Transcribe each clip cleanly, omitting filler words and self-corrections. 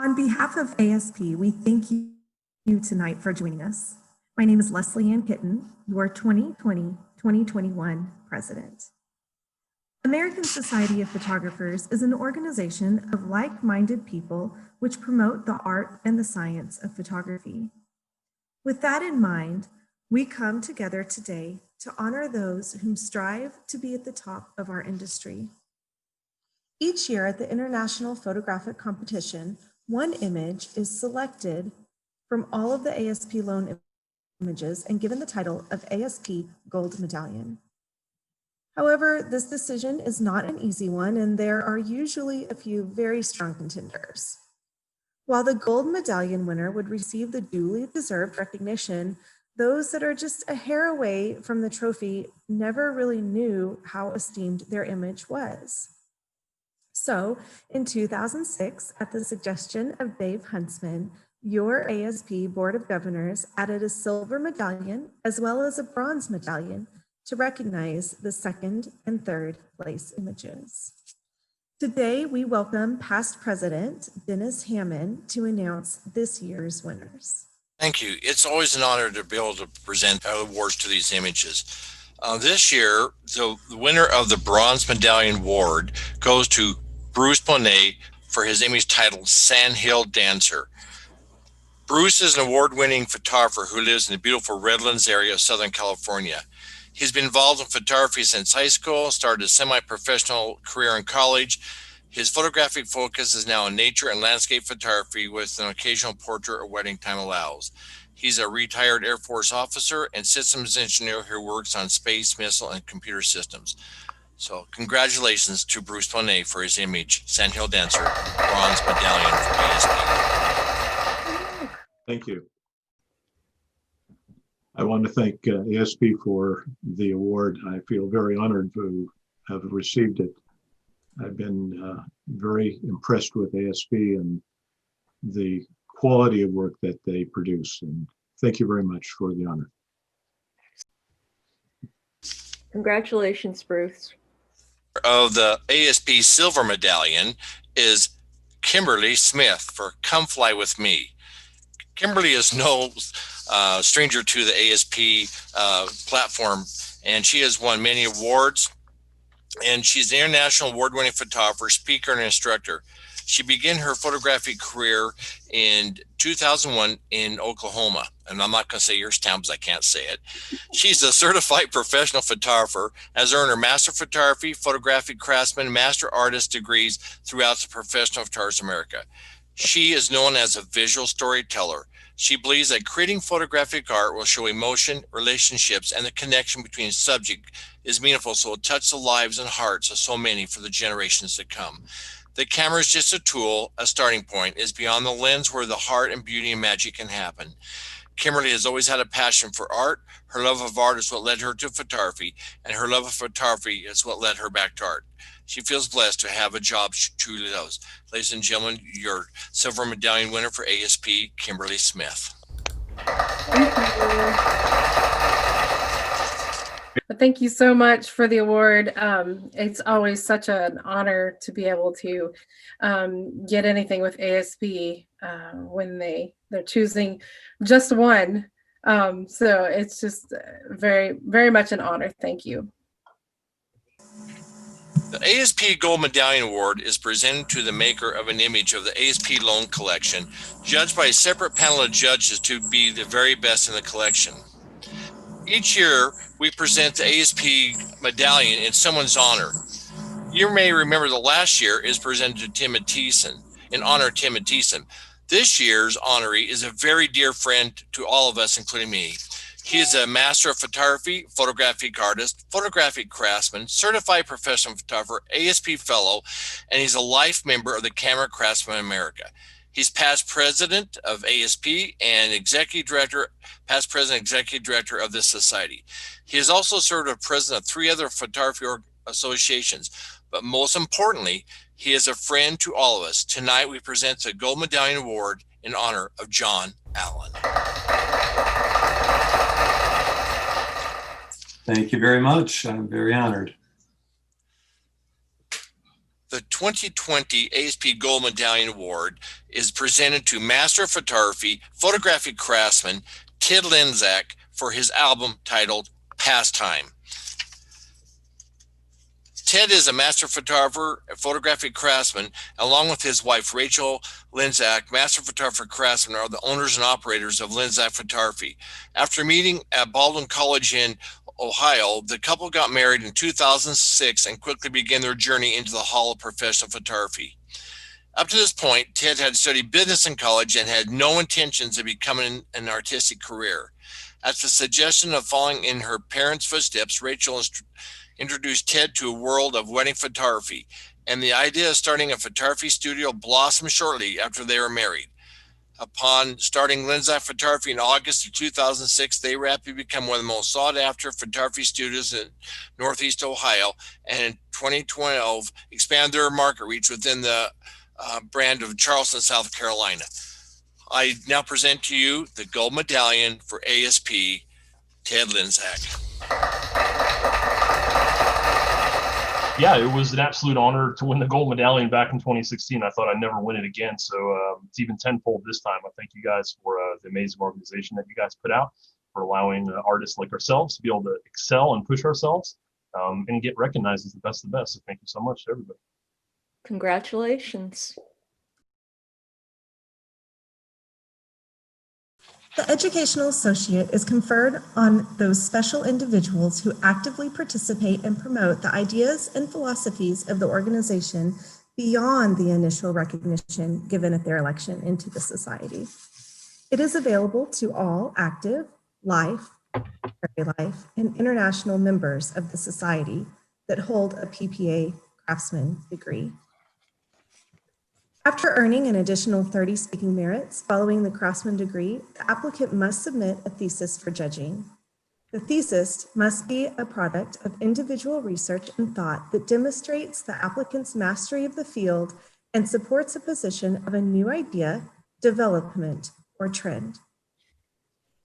On behalf of ASP, we thank you tonight for joining us. My name is Leslie Ann Kitten, your 2020-2021 president. American Society of Photographers is an organization of like-minded people which promote the art and the science of photography. With that in mind, we come together today to honor those who strive to be at the top of our industry. Each year at the International Photographic Competition, one image is selected from all of the ASP loan images and given the title of ASP Gold Medallion. However, this decision is not an easy one, and there are usually a few very strong contenders. While the Gold Medallion winner would receive the duly deserved recognition, those that are just a hair away from the trophy never really knew how esteemed their image was. So, in 2006, at the suggestion of Dave Huntsman, your ASP Board of Governors added a silver medallion as well as a bronze medallion to recognize the second and third place images. Today, we welcome past President Dennis Hammond to announce this year's winners. Thank you. It's always an honor to be able to present awards to these images. This year, the winner of the Bronze Medallion Award goes to Bruce Bonet for his image titled Sandhill Dancer. Bruce is an award-winning photographer who lives in the beautiful Redlands area of Southern California. He's been involved in photography since high school, started a semi-professional career in college. His photographic focus is now on nature and landscape photography with an occasional portrait or wedding time allows. He's a retired Air Force officer and systems engineer who works on space, missile, and computer systems. So congratulations to Bruce Bonet for his image, Sandhill Dancer, Bronze Medallion for ASP. Thank you. I want to thank ASP for the award. I feel very honored to have received it. I've been very impressed with ASP and the quality of work that they produce. And thank you very much for the honor. Congratulations, Bruce. Of the ASP Silver Medallion is Kimberly Smith for Come Fly With Me. Kimberly is no stranger to the ASP platform, and she has won many awards, and she's an international award-winning photographer, speaker, and instructor. She began her photographic career in 2001 in Oklahoma, and I'm not going to say your town because I can't say it. She's a certified professional photographer, has earned her Master of Photography, Photographic Craftsman, and Master Artist degrees throughout the Professional Photographers America. She is known as a visual storyteller. She believes that creating photographic art will show emotion, relationships, and the connection between subject is meaningful, so it touches the lives and hearts of so many for the generations to come. The camera is just a tool, a starting point, is beyond the lens where the heart and beauty and magic can happen. Kimberly has always had a passion for art. Her love of art is what led her to photography, and her love of photography is what led her back to art. She feels blessed to have a job she truly loves. Ladies and gentlemen, your Silver Medallion winner for ASP, Kimberly Smith. Thank you. Thank you so much for the award. It's always such an honor to be able to get anything with ASP when they're choosing just one. So it's just very, very much an honor. Thank you. The ASP Gold Medallion Award is presented to the maker of an image of the ASP Loan Collection, judged by a separate panel of judges to be the very best in the collection. Each year, we present the ASP Medallion in someone's honor. You may remember the last year is presented to Tim Mathieson, in honor of Tim Mathieson. This year's honoree is a very dear friend to all of us, including me. He is a Master of Photography, Photographic Artist, Photographic Craftsman, Certified Professional Photographer, ASP Fellow, and he's a life member of the Camera Craftsmen America. He's past president of ASP and past president, executive director of this society. He has also served as president of 3 other photography associations, but most importantly, he is a friend to all of us. Tonight, we present the Gold Medallion Award in honor of John Allen. Thank you very much. I'm very honored. The 2020 ASP Gold Medallion Award is presented to Master of Photography, Photographic Craftsman Ted Lindsay for his album titled Pastime. Ted is a master photographer and photographic craftsman, along with his wife, Rachel Lindsay. Master photographer craftsmen are the owners and operators of Lindsay Photography. After meeting at Baldwin College in Ohio, the couple got married in 2006 and quickly began their journey into the Hall of Professional Photography. Up to this point, Ted had studied business in college and had no intentions of becoming an artistic career. At the suggestion of following in her parents' footsteps, Rachel introduced Ted to a world of wedding photography, and the idea of starting a photography studio blossomed shortly after they were married. Upon starting Lindsay Photography in August of 2006, they rapidly became one of the most sought-after photography studios in Northeast Ohio, and in 2012 expanded their market reach within the brand of Charleston, South Carolina. I now present to you the Gold Medallion for ASP, Ted Lindsay. Yeah, it was an absolute honor to win the gold medallion back in 2016. I thought I'd never win it again. So it's even tenfold this time. I thank you guys for the amazing organization that you guys put out, for allowing artists like ourselves to be able to excel and push ourselves and get recognized as the best of the best. So thank you so much to everybody. Congratulations. The Educational Associate is conferred on those special individuals who actively participate and promote the ideas and philosophies of the organization beyond the initial recognition given at their election into the society. It is available to all active, life, and international members of the society that hold a PPA craftsman degree. After earning an additional 30 speaking merits following the craftsman degree, the applicant must submit a thesis for judging. The thesis must be a product of individual research and thought that demonstrates the applicant's mastery of the field and supports a position of a new idea, development, or trend.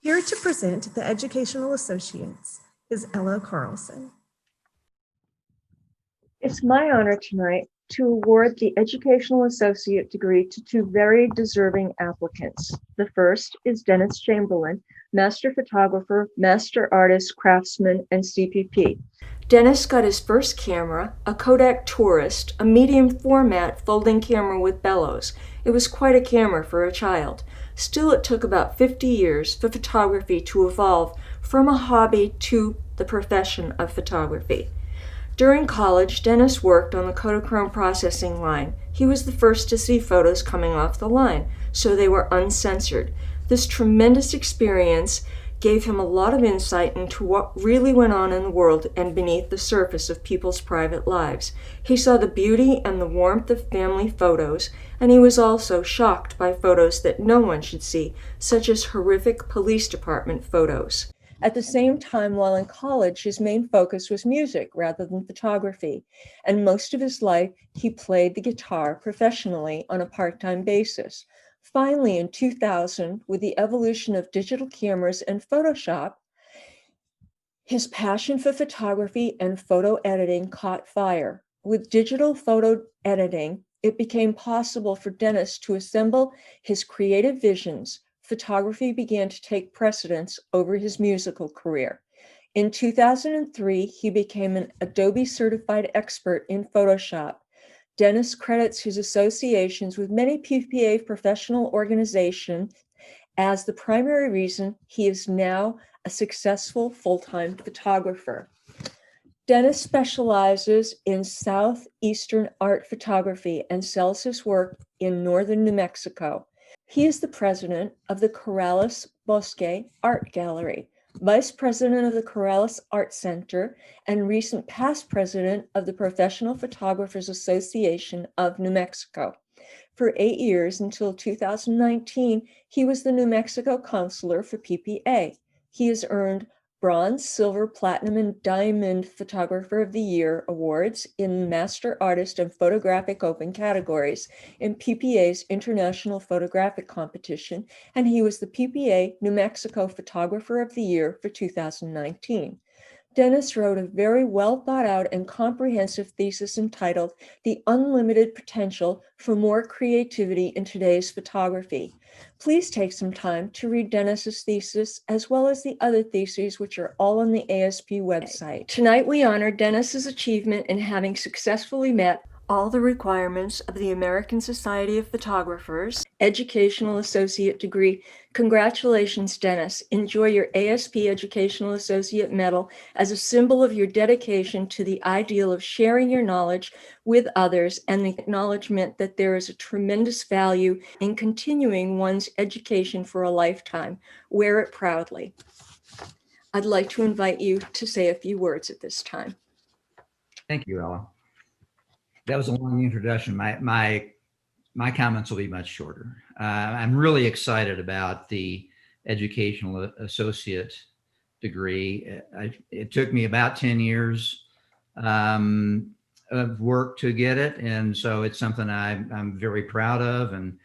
Here to present the Educational Associates is Ella Carlson. It's my honor tonight to award the Educational Associate degree to two very deserving applicants. The first is Dennis Chamberlain, Master Photographer, Master Artist, Craftsman, and CPP. Dennis got his first camera, a Kodak Tourist, a medium format folding camera with bellows. It was quite a camera for a child. Still, it took about 50 years for photography to evolve from a hobby to the profession of photography. During college, Dennis worked on the Kodachrome processing line. He was the first to see photos coming off the line, so they were uncensored. This tremendous experience gave him a lot of insight into what really went on in the world and beneath the surface of people's private lives. He saw the beauty and the warmth of family photos, and he was also shocked by photos that no one should see, such as horrific police department photos. At the same time, while in college, his main focus was music rather than photography, and most of his life, he played the guitar professionally on a part-time basis. Finally, in 2000, with the evolution of digital cameras and Photoshop, his passion for photography and photo editing caught fire. With digital photo editing, it became possible for Dennis to assemble his creative visions. Photography began to take precedence over his musical career. In 2003, he became an Adobe certified expert in Photoshop. Dennis credits his associations with many PPA professional organizations as the primary reason he is now a successful full-time photographer. Dennis specializes in southeastern art photography and sells his work in northern New Mexico. He is the president of the Corrales Bosque Art Gallery, vice president of the Corrales Art Center, and recent past president of the Professional Photographers Association of New Mexico. For 8 years, until 2019, he was the New Mexico counselor for PPA. He has earned Bronze, Silver, Platinum, and Diamond Photographer of the Year awards in Master Artist and Photographic Open categories in PPA's International Photographic Competition, and he was the PPA New Mexico Photographer of the Year for 2019. Dennis wrote a very well thought out and comprehensive thesis entitled The Unlimited Potential for More Creativity in Today's Photography. Please take some time to read Dennis's thesis as well as the other theses, which are all on the ASP website. Tonight, we honor Dennis's achievement in having successfully met all the requirements of the American Society of Photographers Educational Associate degree. Congratulations, Dennis. Enjoy your ASP Educational Associate Medal as a symbol of your dedication to the ideal of sharing your knowledge with others and the acknowledgement that there is a tremendous value in continuing one's education for a lifetime. Wear it proudly. I'd like to invite you to say a few words at this time. Thank you, Ella. That was a long introduction. My comments will be much shorter. I'm really excited about the Educational Associate degree. It took me about 10 years of work to get it, and so it's something I'm very proud of. And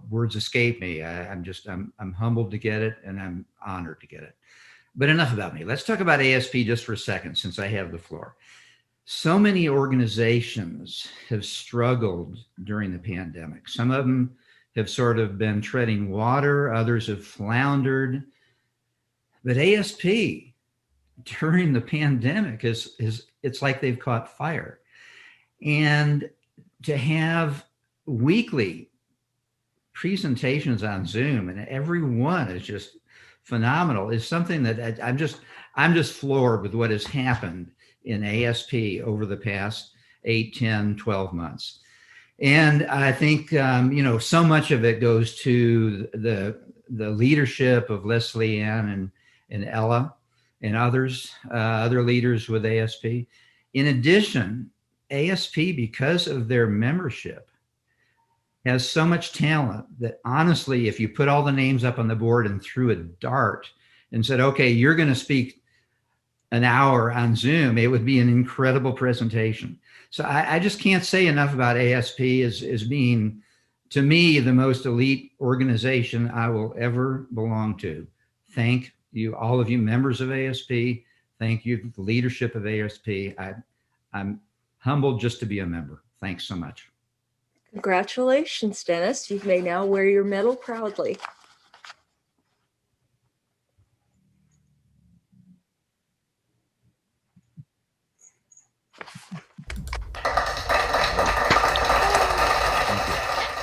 words escape me. I'm humbled to get it, and I'm honored to get it. But enough about me. Let's talk about ASP just for a second, since I have the floor. So many organizations have struggled during the pandemic. Some of them have sort of been treading water, others have floundered. But ASP during the pandemic it's like they've caught fire. And to have weekly presentations on Zoom, and every one is just phenomenal, is something that I'm just floored with what has happened in ASP over the past 8, 10, 12 months. And I think, so much of it goes to the leadership of Leslie Ann and Ella and others, other leaders with ASP. In addition, ASP, because of their membership, has so much talent that honestly, if you put all the names up on the board and threw a dart and said, okay, you're going to speak an hour on Zoom, it would be an incredible presentation. So I just can't say enough about ASP as being, to me, the most elite organization I will ever belong to. Thank you, all of you members of ASP. Thank you, the leadership of ASP. I'm humbled just to be a member. Thanks so much. Congratulations, Dennis. You may now wear your medal proudly.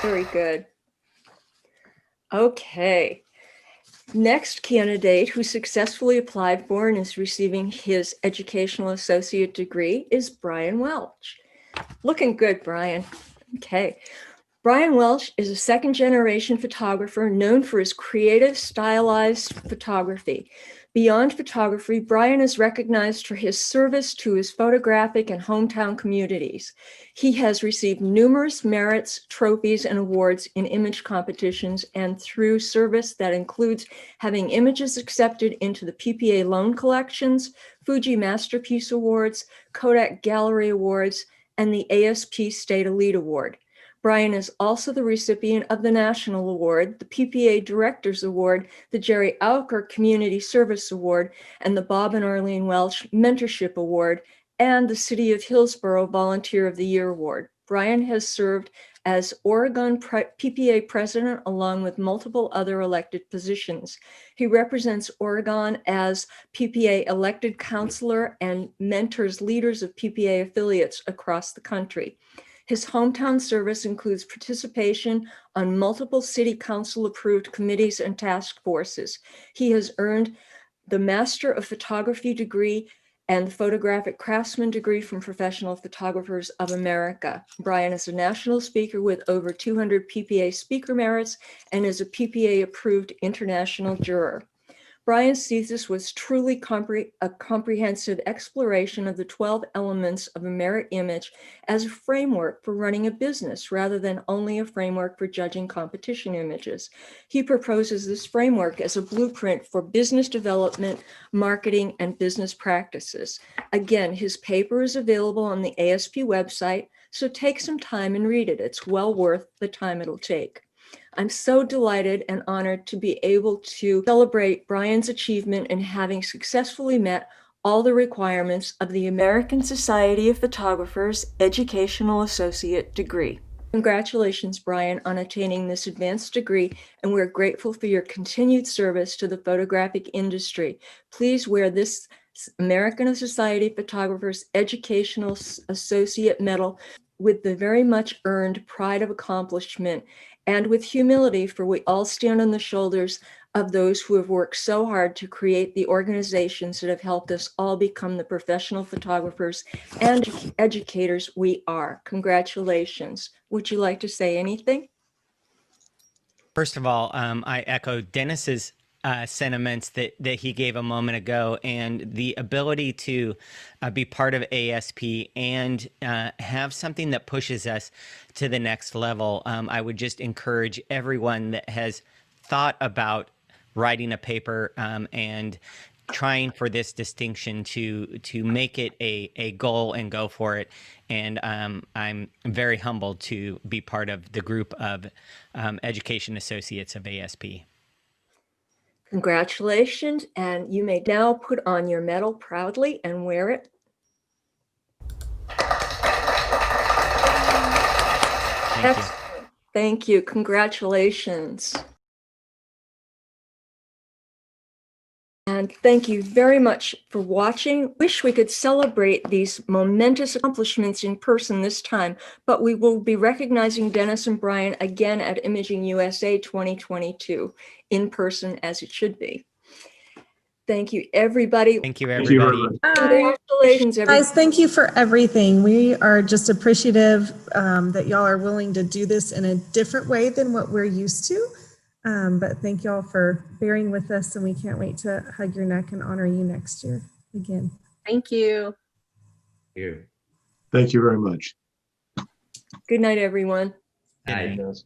Very good. Okay. Next candidate who successfully applied for and is receiving his Educational Associate degree is Brian Welch. Looking good, Brian. Okay. Brian Welch is a second-generation photographer known for his creative, stylized photography. Beyond photography, Brian is recognized for his service to his photographic and hometown communities. He has received numerous merits, trophies, and awards in image competitions and through service that includes having images accepted into the PPA loan collections, Fuji Masterpiece Awards, Kodak Gallery Awards, and the ASP State Elite Award. Brian is also the recipient of the National Award, the PPA Directors Award, the Jerry Auker Community Service Award, and the Bob and Arlene Welch Mentorship Award, and the City of Hillsborough Volunteer of the Year Award. Brian has served as Oregon PPA President along with multiple other elected positions. He represents Oregon as PPA elected counselor and mentors leaders of PPA affiliates across the country. His hometown service includes participation on multiple city council approved committees and task forces. He has earned the Master of Photography degree and the Photographic Craftsman degree from Professional Photographers of America. Brian is a national speaker with over 200 PPA speaker merits and is a PPA approved international juror. Brian's thesis was truly a comprehensive exploration of the 12 elements of a merit image as a framework for running a business rather than only a framework for judging competition images. He proposes this framework as a blueprint for business development, marketing, and business practices. Again, his paper is available on the ASP website, so take some time and read it. It's well worth the time it'll take. I'm so delighted and honored to be able to celebrate Brian's achievement in having successfully met all the requirements of the American Society of Photographers Educational Associate degree. Congratulations, Brian, on attaining this advanced degree, and we're grateful for your continued service to the photographic industry. Please wear this American Society of Photographers Educational Associate Medal with the very much earned pride of accomplishment and with humility, for we all stand on the shoulders of those who have worked so hard to create the organizations that have helped us all become the professional photographers and educators we are. Congratulations. Would you like to say anything? First of all, I echo Dennis's sentiments that he gave a moment ago, and the ability to be part of ASP and have something that pushes us to the next level. I would just encourage everyone that has thought about writing a paper and trying for this distinction to make it a goal and go for it. And I'm very humbled to be part of the group of education associates of ASP. Congratulations, and you may now put on your medal proudly and wear it. Thank you. Excellent. Thank you. Congratulations. And thank you very much for watching. Wish we could celebrate these momentous accomplishments in person this time, but we will be recognizing Dennis and Brian again at Imaging USA 2022 in person, as it should be. Thank you, everybody. Thank you, Thank you very everybody. much. Congratulations, everybody. Guys, thank you for everything. We are just appreciative that y'all are willing to do this in a different way than what we're used to. But thank y'all for bearing with us, and we can't wait to hug your neck and honor you next year again. Thank you. Thank you very much. Good night, everyone. Good night. Yes.